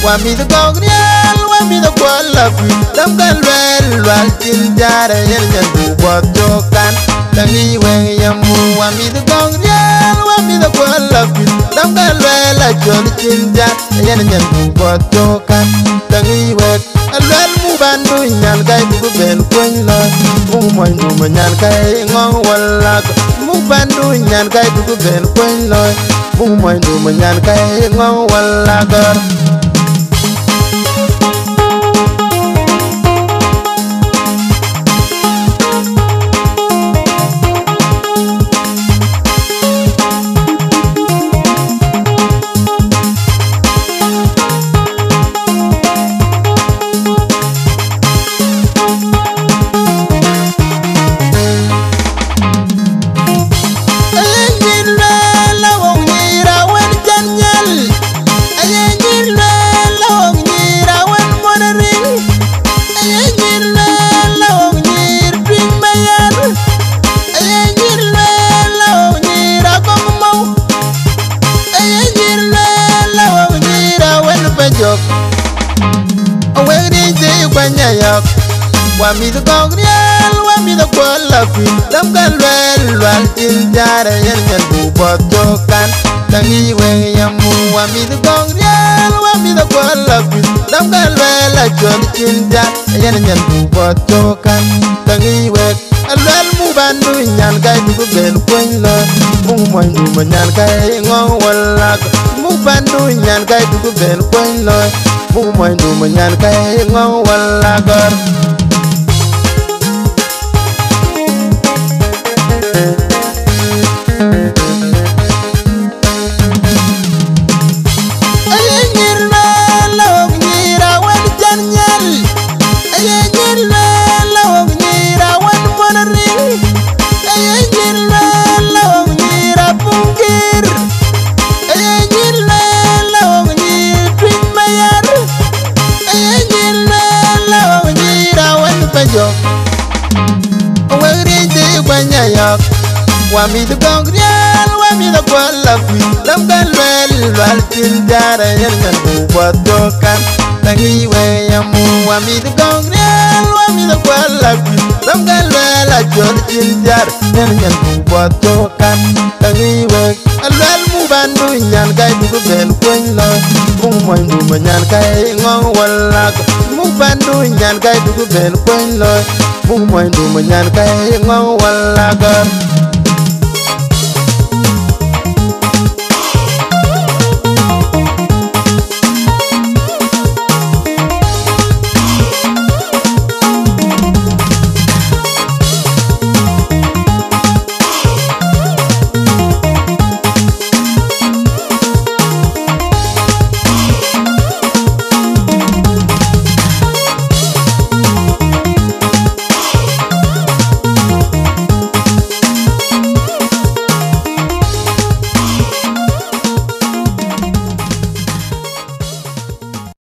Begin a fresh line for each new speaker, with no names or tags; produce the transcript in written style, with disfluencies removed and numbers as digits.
wa mi the gogrial wa mi the kwala fi dam kan wal tin jare yen yen bu bot jokan tangi we yamu wa mi the gogrial wa mi the kwala fi dam kan wal jol tin jare yen yen bu bot jokan tangi we alwel mu bandu nyan kai bu ben kwen lo mu moy mu nyan kai ngong wala mu bandu nyan kai bu ben kwen lo mu moy mu nyan kai ngong wala gar wa mi the gogrial wa mi the kwala fi dam kan wal tin jare yen yen bu bot jokan tangi we yamu wa mi the gogrial wa mi the kwala fi dam kan wal jol tin jare yen yen bu bot jokan tangi we alwel mu bandu nyan kai bu ben kwen lo mu moy mu nyan kai ngong wala mu bandu nyan kai bu ben kwen lo mu moy mu nyan kai ngong wala gar wa mi the gogrial wa mi the kwala fi dam kan wal tin jare yen yen bu bot jokan tangi we yamu wa mi the gogrial wa mi the kwala fi dam kan wal jol tin jare yen yen bu bot jokan tangi we alwel mu bandu nyan kai bu ben kwen lo mu moy mu nyan kai ngong wala mu bandu nyan kai bu ben kwen lo mu moy mu nyan kai ngong wala gar